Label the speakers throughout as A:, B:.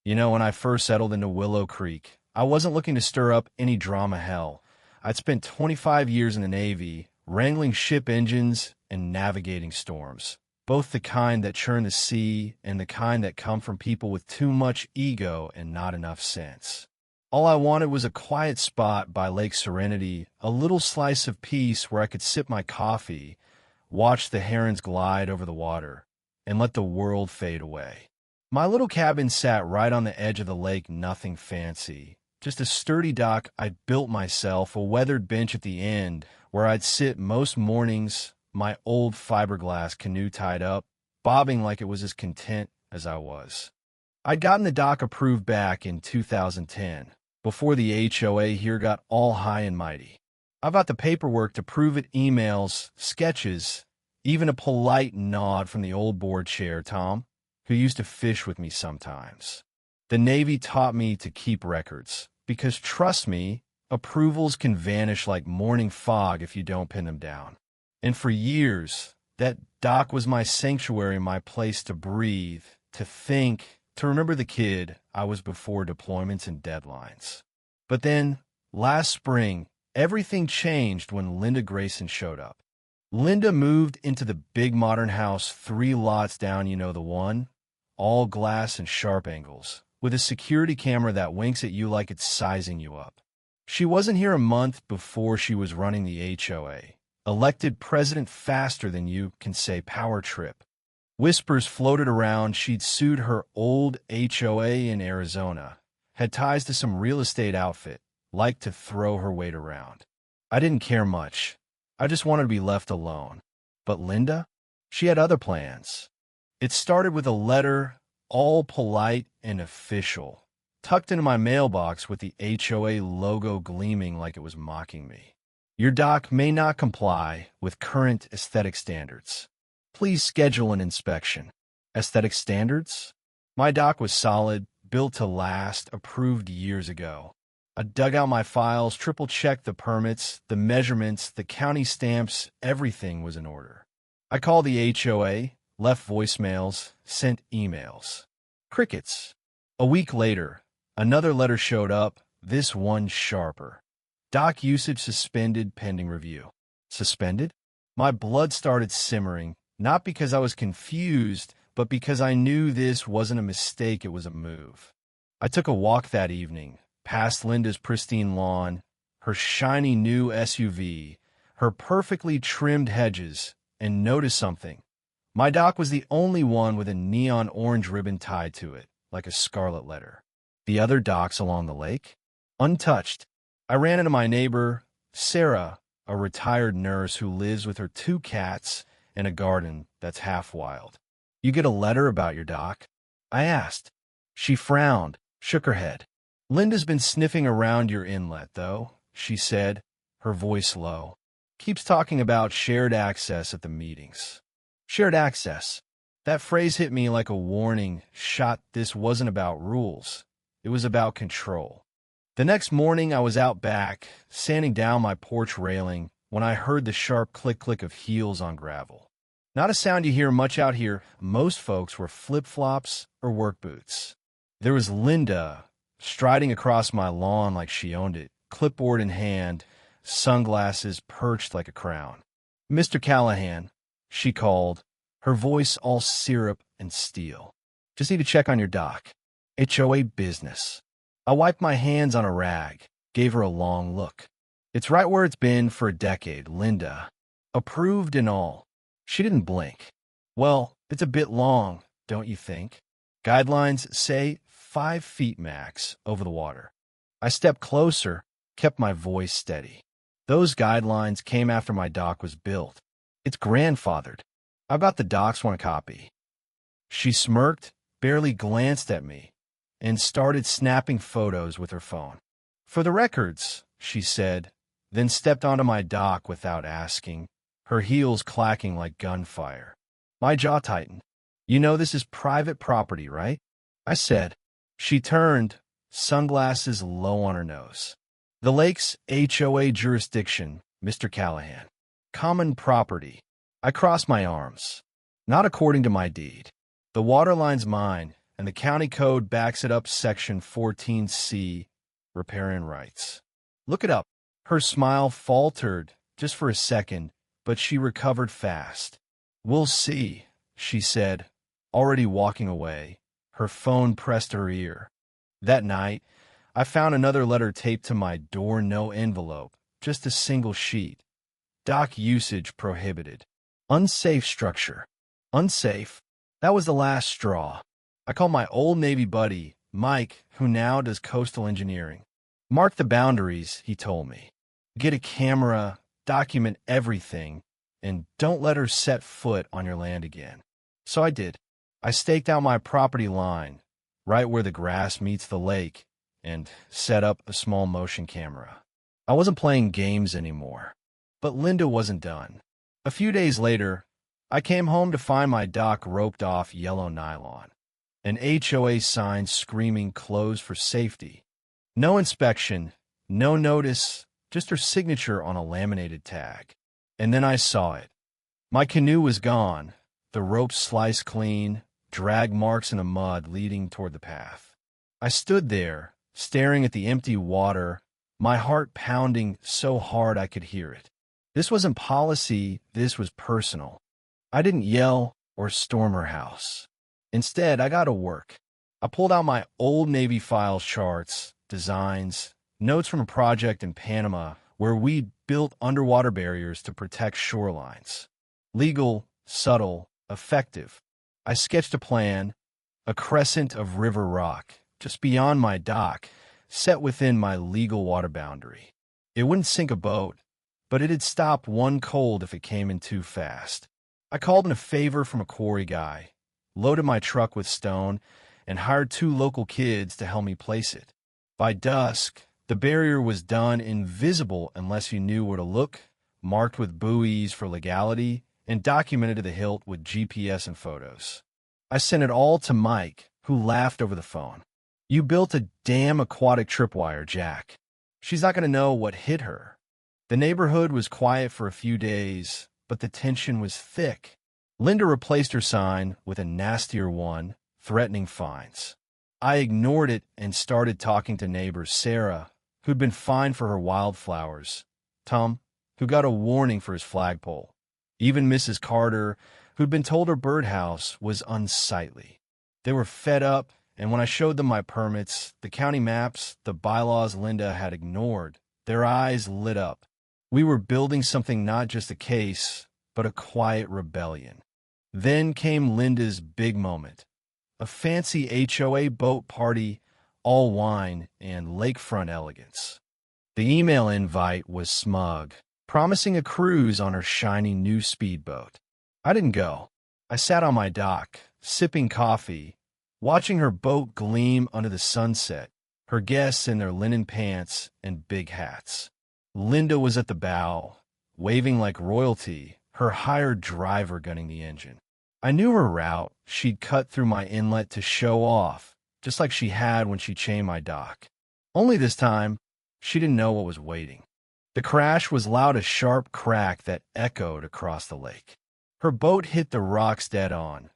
A: When I first settled into Willow Creek, I wasn't looking to stir up any drama hell. I'd spent 25 years in the Navy, wrangling ship engines and navigating storms, both the kind that churn the sea and the kind that come from people with too much ego and not enough sense. All I wanted was a quiet spot by Lake Serenity, a little slice of peace where I could sip my coffee, watch the herons glide over the water, and let the world fade away. My little cabin sat right on the edge of the lake, nothing fancy. Just a sturdy dock I'd built myself, a weathered bench at the end where I'd sit most mornings, my old fiberglass canoe tied up, bobbing like it was as content as I was. I'd gotten the dock approved back in 2010, before the HOA here got all high and mighty. I've got the paperwork to prove it, emails, sketches, even a polite nod from the old board chair, Tom, who used to fish with me sometimes. The Navy taught me to keep records, because trust me, approvals can vanish like morning fog if you don't pin them down. And for years, that dock was my sanctuary, my place to breathe, to think, to remember the kid I was before deployments and deadlines. But then, last spring, everything changed when Linda Grayson showed up. Linda moved into the big modern house 3 lots down, the one, all glass and sharp angles, with a security camera that winks at you like it's sizing you up. She wasn't here a month before she was running the HOA, elected president faster than you can say power trip. Whispers floated around she'd sued her old HOA in Arizona, had ties to some real estate outfit, liked to throw her weight around. I didn't care much. I just wanted to be left alone. But Linda? She had other plans. It started with a letter, all polite and official, tucked into my mailbox with the HOA logo gleaming like it was mocking me. Your dock may not comply with current aesthetic standards. Please schedule an inspection. Aesthetic standards? My dock was solid, built to last, approved years ago. I dug out my files, triple-checked the permits, the measurements, the county stamps, everything was in order. I called the HOA, left voicemails, sent emails. Crickets. A week later, another letter showed up, this one sharper. Dock usage suspended pending review. Suspended? My blood started simmering, not because I was confused, but because I knew this wasn't a mistake, it was a move. I took a walk that evening, past Linda's pristine lawn, her shiny new SUV, her perfectly trimmed hedges, and noticed something. My dock was the only one with a neon orange ribbon tied to it, like a scarlet letter. The other docks along the lake? Untouched. I ran into my neighbor, Sarah, a retired nurse who lives with her 2 cats and a garden that's half wild. You get a letter about your dock? I asked. She frowned, shook her head. Linda's been sniffing around your inlet, though, she said, her voice low. Keeps talking about shared access at the meetings. Shared access. That phrase hit me like a warning shot. This wasn't about rules. It was about control. The next morning, I was out back, sanding down my porch railing, when I heard the sharp click-click of heels on gravel. Not a sound you hear much out here. Most folks were flip-flops or work boots. There was Linda, striding across my lawn like she owned it, clipboard in hand, sunglasses perched like a crown. "Mr. Callahan," she called, her voice all syrup and steel. "Just need to check on your dock. HOA business." I wiped my hands on a rag, gave her a long look. "It's right where it's been for a decade, Linda. Approved and all." She didn't blink. "Well, it's a bit long, don't you think? Guidelines say 5 feet max over the water." I stepped closer, kept my voice steady. "Those guidelines came after my dock was built. It's grandfathered. I bet the docs want a copy." She smirked, barely glanced at me, and started snapping photos with her phone. "For the records," she said, then stepped onto my dock without asking, her heels clacking like gunfire. My jaw tightened. "You know this is private property, right?" I said. She turned, sunglasses low on her nose. "The lake's HOA jurisdiction, Mr. Callahan. Common property." I crossed my arms. "Not according to my deed. The water line's mine, and the county code backs it up, section 14C, riparian rights. Look it up. Her smile faltered just for a second, but she recovered fast. We'll see, she said, already walking away, her phone pressed to her ear. That night, I found another letter taped to my door, no envelope, just a single sheet. Dock usage prohibited. Unsafe structure. Unsafe. That was the last straw. I called my old Navy buddy, Mike, who now does coastal engineering. Mark the boundaries, he told me. Get a camera, document everything, and don't let her set foot on your land again. So I did. I staked out my property line, right where the grass meets the lake, and set up a small motion camera. I wasn't playing games anymore. But Linda wasn't done. A few days later, I came home to find my dock roped off yellow nylon. An HOA sign screaming closed for safety. No inspection, no notice, just her signature on a laminated tag. And then I saw it. My canoe was gone, the rope sliced clean, drag marks in the mud leading toward the path. I stood there, staring at the empty water, my heart pounding so hard I could hear it. This wasn't policy, this was personal. I didn't yell or storm her house. Instead, I got to work. I pulled out my old Navy files, charts, designs, notes from a project in Panama where we built underwater barriers to protect shorelines. Legal, subtle, effective. I sketched a plan, a crescent of river rock, just beyond my dock, set within my legal water boundary. It wouldn't sink a boat, but it'd stop one cold if it came in too fast. I called in a favor from a quarry guy, loaded my truck with stone, and hired 2 local kids to help me place it. By dusk, the barrier was done invisible unless you knew where to look, marked with buoys for legality, and documented to the hilt with GPS and photos. I sent it all to Mike, who laughed over the phone. You built a damn aquatic tripwire, Jack. She's not going to know what hit her. The neighborhood was quiet for a few days, but the tension was thick. Linda replaced her sign with a nastier one, threatening fines. I ignored it and started talking to neighbor Sarah, who'd been fined for her wildflowers, Tom, who got a warning for his flagpole, even Mrs. Carter, who'd been told her birdhouse was unsightly. They were fed up, and when I showed them my permits, the county maps, the bylaws Linda had ignored, their eyes lit up. We were building something, not just a case, but a quiet rebellion. Then came Linda's big moment. A fancy HOA boat party, all wine and lakefront elegance. The email invite was smug, promising a cruise on her shiny new speedboat. I didn't go. I sat on my dock, sipping coffee, watching her boat gleam under the sunset, her guests in their linen pants and big hats. Linda was at the bow, waving like royalty, her hired driver gunning the engine. I knew her route. She'd cut through my inlet to show off, just like she had when she chained my dock. Only this time, she didn't know what was waiting. The crash was loud, a sharp crack that echoed across the lake. Her boat hit the rocks dead on,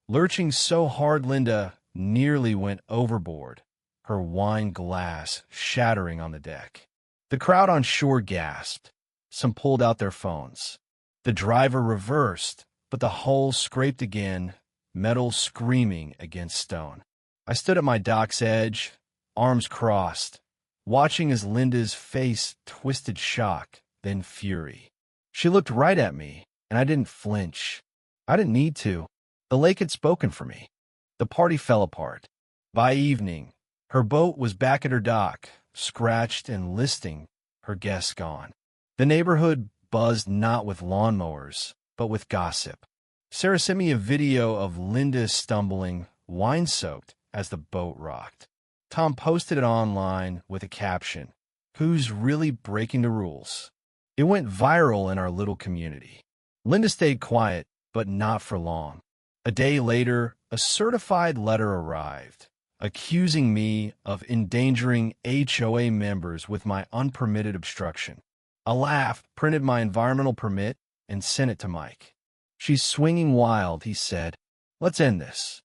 A: lurching so hard Linda nearly went overboard, her wine glass shattering on the deck. The crowd on shore gasped. Some pulled out their phones. The driver reversed, but the hull scraped again, metal screaming against stone. I stood at my dock's edge, arms crossed, watching as Linda's face twisted shock, then fury. She looked right at me, and I didn't flinch. I didn't need to. The lake had spoken for me. The party fell apart. By evening, her boat was back at her dock, scratched and listing, her guests gone. The neighborhood buzzed not with lawnmowers, but with gossip. Sarah sent me a video of Linda stumbling, wine-soaked, as the boat rocked. Tom posted it online with a caption, "Who's really breaking the rules?" It went viral in our little community. Linda stayed quiet, but not for long. A day later, a certified letter arrived, accusing me of endangering HOA members with my unpermitted obstruction. I laughed, printed my environmental permit, and sent it to Mike. "She's swinging wild," he said. "Let's end this."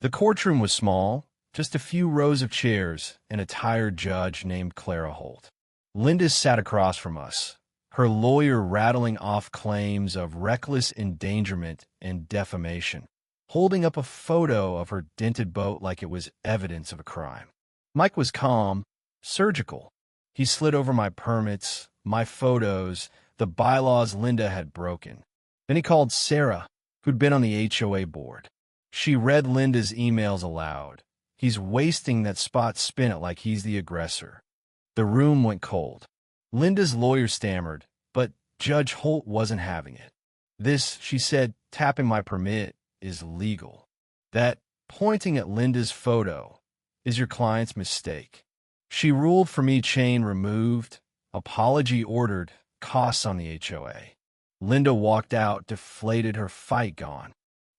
A: The courtroom was small, just a few rows of chairs and a tired judge named Clara Holt. Linda sat across from us, her lawyer rattling off claims of reckless endangerment and defamation, holding up a photo of her dented boat like it was evidence of a crime. Mike was calm, surgical. He slid over my permits, my photos, the bylaws Linda had broken. Then he called Sarah, who'd been on the HOA board. She read Linda's emails aloud. He's wasting that spot spin it like he's the aggressor. The room went cold. Linda's lawyer stammered, but Judge Holt wasn't having it. This, she said, tapping my permit, is legal. That, pointing at Linda's photo, is your client's mistake. She ruled for me chain removed, apology ordered, costs on the HOA. Linda walked out, deflated, her fight gone.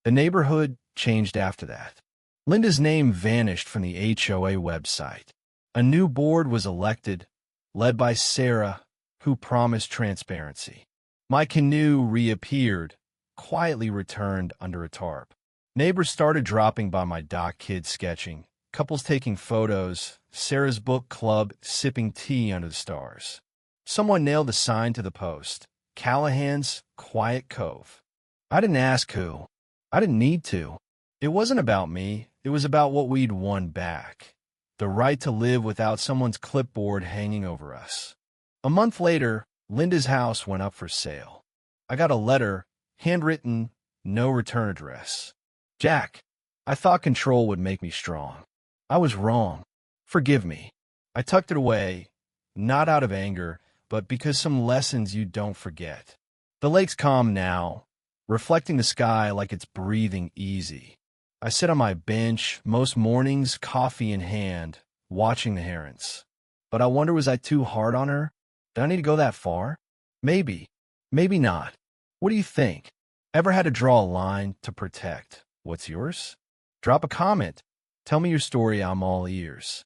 A: The neighborhood changed after that. Linda's name vanished from the HOA website. A new board was elected, led by Sarah, who promised transparency. My canoe reappeared, quietly returned under a tarp. Neighbors started dropping by my dock, kids sketching, couples taking photos, Sarah's book club sipping tea under the stars. Someone nailed a sign to the post, Callahan's Quiet Cove. I didn't ask who. I didn't need to. It wasn't about me. It was about what we'd won back. The right to live without someone's clipboard hanging over us. A month later, Linda's house went up for sale. I got a letter, handwritten, no return address. Jack, I thought control would make me strong. I was wrong. Forgive me. I tucked it away, not out of anger, but because some lessons you don't forget. The lake's calm now, reflecting the sky like it's breathing easy. I sit on my bench, most mornings, coffee in hand, watching the herons. But I wonder, was I too hard on her? Did I need to go that far? Maybe. Maybe not. What do you think? Ever had to draw a line to protect? What's yours? Drop a comment. Tell me your story. I'm all ears.